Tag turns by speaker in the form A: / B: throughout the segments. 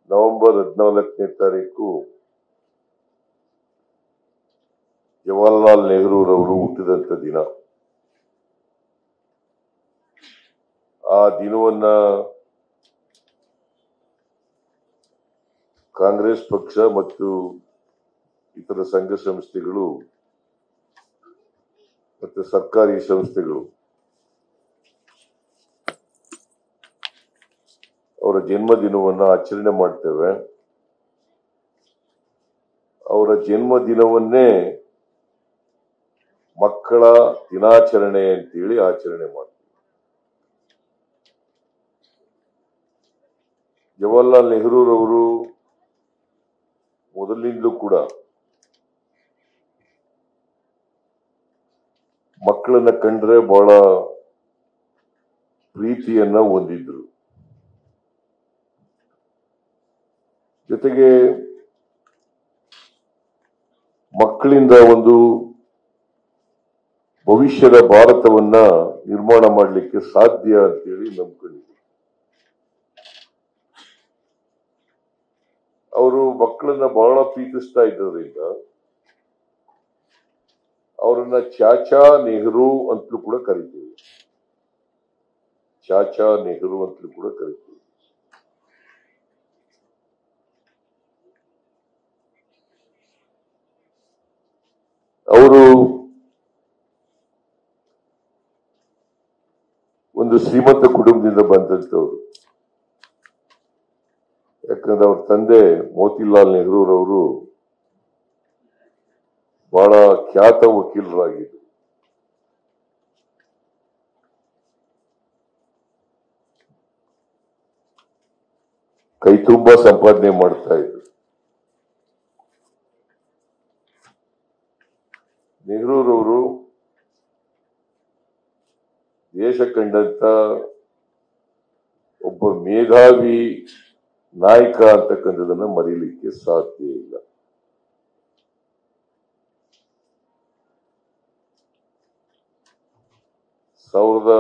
A: November 14ನೇ ತಾರೀಕು ಜವಾಹರ್ಲಾಲ್ ನೆಹರೂರವರು ಹುಟ್ಟಿದಂತ ದಿನ. ಆ ದಿನವನ್ನ ಕಾಂಗ್ರೆಸ್ ಪಕ್ಷ ಮತ್ತು ಇತರ ಸಂಘ ಸಂಸ್ಥೆಗಳು ಮತ್ತು ಸರ್ಕಾರಿ ಸಂಸ್ಥೆಗಳು ಅವರ ಜನ್ಮದಿನವನ್ನು ಆಚರಣೆ ಮಾಡ್ತೇವೆ. ಅವರ ಜನ್ಮದಿನವನ್ನೇ ಮಕ್ಕಳ ದಿನಾಚರಣೆ ಅಂತೇಳಿ ಆಚರಣೆ ಮಾಡ್ತೀವಿ. ಜವಾಹರ್ಲಾಲ್ ನೆಹರೂರವರು ಮೊದಲಿನಿಂದಲೂ ಕೂಡ ಮಕ್ಕಳನ್ನ ಕಂಡ್ರೆ ಬಹಳ ಪ್ರೀತಿಯನ್ನ ಹೊಂದಿದ್ರು. ಜೊತೆಗೆ ಮಕ್ಕಳಿಂದ ಒಂದು ಭವಿಷ್ಯದ ಭಾರತವನ್ನ ನಿರ್ಮಾಣ ಮಾಡಲಿಕ್ಕೆ ಸಾಧ್ಯ ಅಂತೇಳಿ ನಂಬ್ಕೊಂಡಿದ್ರು. ಅವರು ಮಕ್ಕಳನ್ನ ಬಹಳ ಪ್ರೀತಿಸ್ತಾ ಇದ್ದರಿಂದ ಅವರನ್ನ ಚಾಚಾ ನೆಹರು ಅಂತಲೂ ಕೂಡ ಕರಿತೀವಿ. ಚಾಚಾ ನೆಹರು ಅಂತಲೂ ಕೂಡ ಕರಿತೀವಿ. ಅವರು ಒಂದು ಶ್ರೀಮಂತ ಕುಟುಂಬದಿಂದ ಬಂದಂತವರು. ಯಾಕಂದ್ರೆ ಅವ್ರ ತಂದೆ ಮೋತಿಲಾಲ್ ನೆಹರೂರವರು ಬಹಳ ಖ್ಯಾತ ವಕೀಲರಾಗಿದ್ದರು. ಕೈ ತುಂಬಾ ಸಂಪಾದನೆ ಮಾಡ್ತಾ ಇದ್ರು. ನೆಹರೂರವರು ದೇಶ ಕಂಡಂತ ಒಬ್ಬ ಮೇಧಾವಿ ನಾಯಕ ಅಂತಕ್ಕಂಥದನ್ನ ಮರೀಲಿಕ್ಕೆ ಸಾಧ್ಯ ಇಲ್ಲ. ಸಾವಿರದ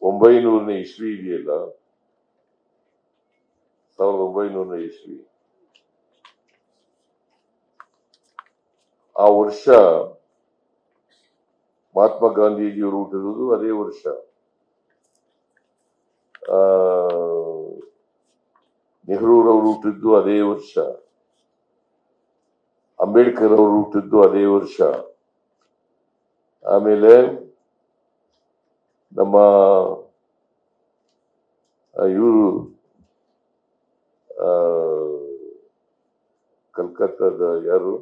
A: 1900ನೇ ಇಸ್ವಿ ಇದೆಯಲ್ಲ, 1900ನೇ ಇಸ್ವಿ, ಆ ವರ್ಷ ಮಹಾತ್ಮ ಗಾಂಧೀಜಿಯವರು ಹುಟ್ಟಿದ್ದು ಅದೇ ವರ್ಷ. ನೆಹರೂರವರು ಹುಟ್ಟಿದ್ದು ಅದೇ ವರ್ಷ. ಅಂಬೇಡ್ಕರ್ ಅವರು ಹುಟ್ಟಿದ್ದು ಅದೇ ವರ್ಷ. ಆಮೇಲೆ ನಮ್ಮ ಇವರು ಕಲ್ಕತ್ತಾದ ಯಾರು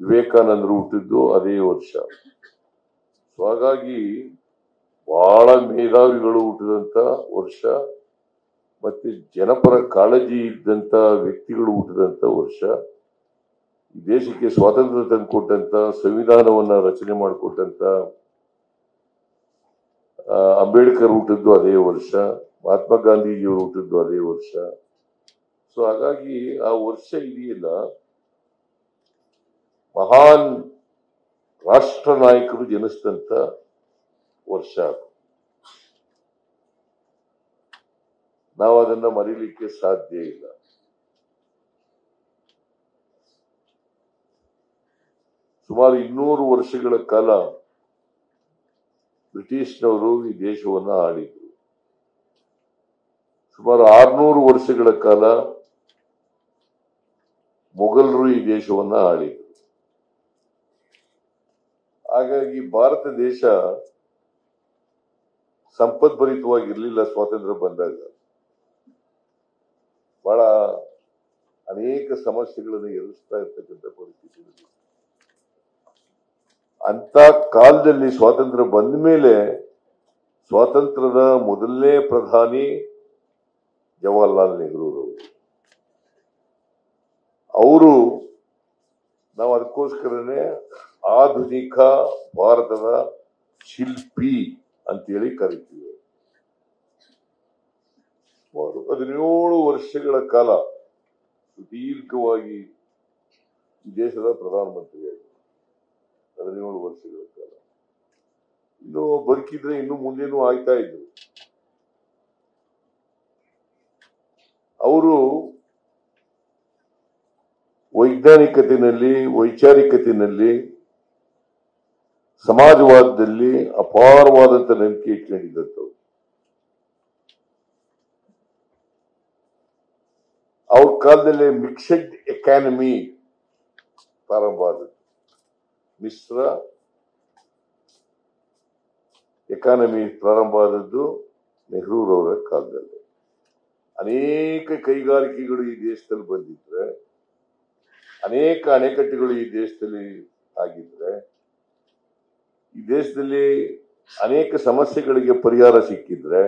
A: ವಿವೇಕಾನಂದರು ಹುಟ್ಟಿದ್ದು ಅದೇ ವರ್ಷ. ಸೊ ಹಾಗಾಗಿ ಬಹಳ ಮೇಧಾವಿಗಳು ಹುಟ್ಟಿದಂತ ವರ್ಷ, ಮತ್ತೆ ಜನಪರ ಕಾಳಜಿ ಇದ್ದಂತ ವ್ಯಕ್ತಿಗಳು ಹುಟ್ಟಿದಂತ ವರ್ಷ. ಈ ದೇಶಕ್ಕೆ ಸ್ವಾತಂತ್ರ್ಯ ತಂದುಕೊಟ್ಟಂತ, ಸಂವಿಧಾನವನ್ನ ರಚನೆ ಮಾಡಿಕೊಟ್ಟಂತ ಅಂಬೇಡ್ಕರ್ ಹುಟ್ಟಿದ್ದು ಅದೇ ವರ್ಷ, ಮಹಾತ್ಮ ಗಾಂಧೀಜಿಯವರು ಹುಟ್ಟಿದ್ದು ಅದೇ ವರ್ಷ. ಸೊ ಹಾಗಾಗಿ ಆ ವರ್ಷ ಇದೆಯಲ್ಲ, ಮಹಾನ್ ರಾಷ್ಟ್ರ ನಾಯಕರು ಜನಿಸಿದಂತ ವರ್ಷ. ನಾವು ಅದನ್ನ ಮರೀಲಿಕ್ಕೆ ಸಾಧ್ಯ ಇಲ್ಲ. ಸುಮಾರು 200 ವರ್ಷಗಳ ಕಾಲ ಬ್ರಿಟಿಷ್ನವರು ಈ ದೇಶವನ್ನ ಆಳಿದ್ರು. ಸುಮಾರು 600 ವರ್ಷಗಳ ಕಾಲ ಮೊಘಲರು ಈ ದೇಶವನ್ನ ಆಳಿದ್ರು. ಹಾಗಾಗಿ ಭಾರತ ದೇಶ ಸಂಪದ್ಭರಿತವಾಗಿರ್ಲಿಲ್ಲ. ಸ್ವಾತಂತ್ರ್ಯ ಬಂದಾಗ ಬಹಳ ಅನೇಕ ಸಮಸ್ಯೆಗಳನ್ನು ಎದುರಿಸ್ತಾ ಇರ್ತಕ್ಕಂಥ ಪರಿಸ್ಥಿತಿ. ಅಂತ ಕಾಲದಲ್ಲಿ ಸ್ವಾತಂತ್ರ್ಯ ಬಂದ ಮೇಲೆ ಸ್ವಾತಂತ್ರ್ಯದ ಮೊದಲನೇ ಪ್ರಧಾನಿ ಜವಾಹರ್ಲಾಲ್ ನೆಹರೂರವರು. ಅವರು ನಾವು ಅದಕ್ಕೋಸ್ಕರನೇ ಆಧುನಿಕ ಭಾರತದ ಶಿಲ್ಪಿ ಅಂತೇಳಿ ಕರಿತೀವಿ. 17 ವರ್ಷಗಳ ಕಾಲ ಸುದೀರ್ಘವಾಗಿ ಈ ದೇಶದ ಪ್ರಧಾನಮಂತ್ರಿಯಾಗಿ 17 ವರ್ಷಗಳ ಕಾಲ. ಇನ್ನು ಬದುಕಿದ್ರೆ ಇನ್ನು ಮುಂದೇನು ಆಗ್ತಾ ಇದ್ರು. ಅವರು ವೈಜ್ಞಾನಿಕತೆಯಲ್ಲಿ, ವೈಚಾರಿಕತೆಯಲ್ಲಿ, ಸಮಾಜವಾದದಲ್ಲಿ ಅಪಾರವಾದಂತ ನಂಬಿಕೆ ಇಟ್ಕೊಂಡಿದ್ದಂಥವ್ರು. ಅವ್ರ ಕಾಲದಲ್ಲಿ ಮಿಕ್ಸೆಡ್ ಎಕಾನಮಿ ಪ್ರಾರಂಭ ಆದದ್ದು. ಮಿಶ್ರ ಎಕಾನಮಿ ಪ್ರಾರಂಭ ಆದದ್ದು ನೆಹರೂರವರ ಕಾಲದಲ್ಲಿ. ಅನೇಕ ಕೈಗಾರಿಕೆಗಳು ಈ ದೇಶದಲ್ಲಿ ಬಂದಿದ್ರೆ, ಅನೇಕ ಅಣೆಕಟ್ಟೆಗಳು ಈ ದೇಶದಲ್ಲಿ ಆಗಿದ್ರೆ, ಈ ದೇಶದಲ್ಲಿ ಅನೇಕ ಸಮಸ್ಯೆಗಳಿಗೆ ಪರಿಹಾರ ಸಿಕ್ಕಿದ್ರೆ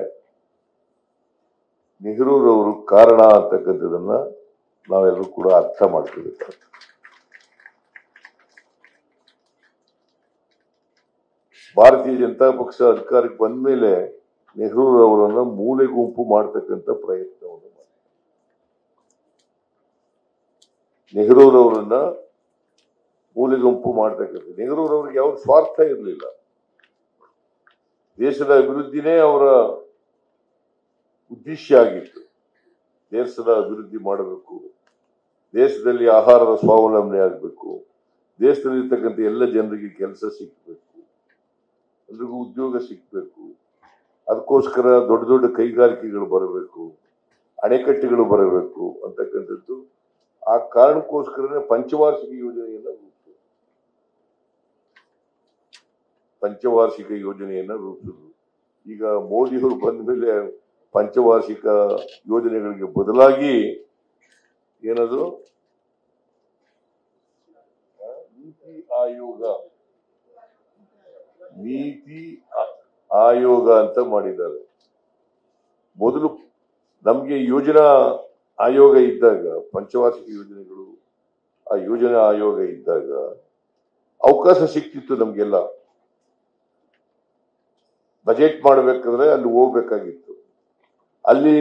A: ನೆಹರೂರವರು ಕಾರಣ ಅಂತಕ್ಕಂಥದನ್ನ ನಾವೆಲ್ಲರೂ ಕೂಡ ಅರ್ಥ ಮಾಡ್ಕೋಬೇಕಾಗ್ತದೆ. ಭಾರತೀಯ ಜನತಾ ಪಕ್ಷ ಅಧಿಕಾರಕ್ಕೆ ಬಂದ ಮೇಲೆ ನೆಹರೂರವರನ್ನ ಮೂಲೆ ಗುಂಪು ಮಾಡತಕ್ಕಂಥ ಪ್ರಯತ್ನವನ್ನು ಮಾಡಿ, ನೆಹರೂರವರನ್ನ ಮೂಲೆ ಗುಂಪು ಮಾಡ್ತಕ್ಕಂಥ. ನೆಹರೂರವ್ರಿಗೆ ಯಾವ ಸ್ವಾರ್ಥ ಇರಲಿಲ್ಲ. ದೇಶದ ಅಭಿವೃದ್ಧಿನೇ ಅವರ ಉದ್ದೇಶ ಆಗಿತ್ತು. ದೇಶದ ಅಭಿವೃದ್ಧಿ ಮಾಡಬೇಕು, ದೇಶದಲ್ಲಿ ಆಹಾರದ ಸ್ವಾವಲಂಬನೆ ಆಗಬೇಕು, ದೇಶದಲ್ಲಿ ಇರ್ತಕ್ಕಂಥ ಎಲ್ಲ ಜನರಿಗೆ ಕೆಲಸ ಸಿಗಬೇಕು, ಎಲ್ರಿಗೂ ಉದ್ಯೋಗ ಸಿಗಬೇಕು. ಅದಕ್ಕೋಸ್ಕರ ದೊಡ್ಡ ದೊಡ್ಡ ಕೈಗಾರಿಕೆಗಳು ಬರಬೇಕು, ಅಣೆಕಟ್ಟೆಗಳು ಬರಬೇಕು ಅಂತಕ್ಕಂಥದ್ದು. ಆ ಕಾರಣಕ್ಕೋಸ್ಕರನೇ ಪಂಚವಾರ್ಷಿಕ ಯೋಜನೆಯನ್ನ ರೂಪಿಸಿದ್ರು. ಈಗ ಮೋದಿಯವರು ಬಂದ ಮೇಲೆ ಪಂಚವಾರ್ಷಿಕ ಯೋಜನೆಗಳಿಗೆ ಬದಲಾಗಿ ಏನದು ನೀತಿ ಆಯೋಗ ಅಂತ ಮಾಡಿದ್ದಾರೆ. ಮೊದಲು ನಮ್ಗೆ ಯೋಜನಾ ಆಯೋಗ ಇದ್ದಾಗ, ಪಂಚವಾರ್ಷಿಕ ಯೋಜನೆಗಳು, ಆ ಯೋಜನಾ ಆಯೋಗ ಇದ್ದಾಗ ಅವಕಾಶ ಸಿಕ್ತಿತ್ತು ನಮ್ಗೆಲ್ಲ. ಬಜೆಟ್ ಮಾಡಬೇಕಾದ್ರೆ ಅಲ್ಲಿ ಹೋಗ್ಬೇಕಾಗಿತ್ತು. ಅಲ್ಲಿ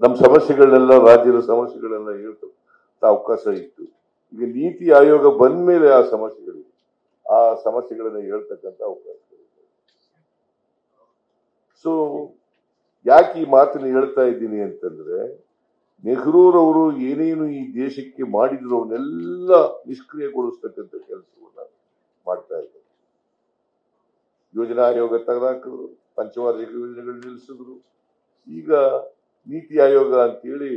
A: ನಮ್ಮ ಸಮಸ್ಯೆಗಳನ್ನೆಲ್ಲ, ರಾಜ್ಯದ ಸಮಸ್ಯೆಗಳೆಲ್ಲ ಹೇಳ್ತಕ್ಕಂಥ ಅವಕಾಶ ಇತ್ತು. ಈಗ ನೀತಿ ಆಯೋಗ ಬಂದ ಮೇಲೆ ಆ ಸಮಸ್ಯೆಗಳನ್ನ ಹೇಳ್ತಕ್ಕಂಥ ಅವಕಾಶ ಇದೆ. ಸೊ ಯಾಕೆ ಈ ಮಾತನ್ನು ಹೇಳ್ತಾ ಇದ್ದೀನಿ ಅಂತಂದ್ರೆ, ನೆಹರೂರವರು ಏನೇನು ಈ ದೇಶಕ್ಕೆ ಮಾಡಿದ್ರು ಅವನ್ನೆಲ್ಲ ನಿಷ್ಕ್ರಿಯಗೊಳಿಸ್ತಕ್ಕಂಥ ಕೆಲಸವನ್ನ ಮಾಡ್ತಾ ಇದ್ದಾರೆ. ಯೋಜನಾ ಆಯೋಗ ತೆಗೆದಾಕಿದ್ರು, ಪಂಚವಾರ್ಷಿಕ ಯೋಜನೆಗಳು ನಿಲ್ಲಿಸಿದ್ರು. ಈಗ ನೀತಿ ಆಯೋಗ ಅಂತೇಳಿ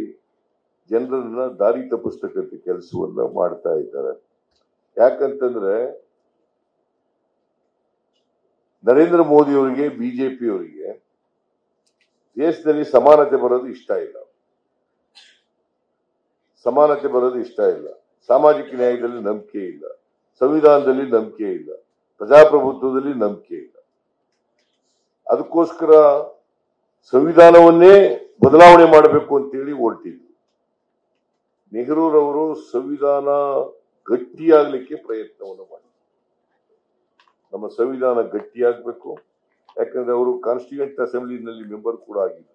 A: ಜನರನ್ನ ದಾರಿ ತಪ್ಪಿಸ್ತಕ್ಕಂಥ ಕೆಲಸವನ್ನ ಮಾಡ್ತಾ ಇದ್ದಾರೆ. ಯಾಕಂತಂದ್ರೆ ನರೇಂದ್ರ ಮೋದಿ ಅವರಿಗೆ, ಬಿಜೆಪಿಯವರಿಗೆ ದೇಶದಲ್ಲಿ ಸಮಾನತೆ ಬರೋದು ಇಷ್ಟ ಇಲ್ಲ. ಸಾಮಾಜಿಕ ನ್ಯಾಯದಲ್ಲಿ ನಂಬಿಕೆ ಇಲ್ಲ, ಸಂವಿಧಾನದಲ್ಲಿ ನಂಬಿಕೆ ಇಲ್ಲ, ಪ್ರಜಾಪ್ರಭುತ್ವದಲ್ಲಿ ನಂಬಿಕೆ ಇಲ್ಲ. ಅದಕ್ಕೋಸ್ಕರ ಸಂವಿಧಾನವನ್ನೇ ಬದಲಾವಣೆ ಮಾಡಬೇಕು ಅಂತೇಳಿ ಹೊರಟಿದ್ರು. ನೆಹರೂರವರು ಸಂವಿಧಾನ ಗಟ್ಟಿಯಾಗಲಿಕ್ಕೆ ಪ್ರಯತ್ನವನ್ನು ಮಾಡಿದ್ರು. ನಮ್ಮ ಸಂವಿಧಾನ ಗಟ್ಟಿಯಾಗಬೇಕು, ಯಾಕಂದ್ರೆ ಅವರು ಕಾನ್ಸ್ಟಿಟ್ಯೂಯೆಂಟ್ ಅಸೆಂಬ್ಲಿನಲ್ಲಿ ಮೆಂಬರ್ ಕೂಡ ಆಗಿದ್ರು.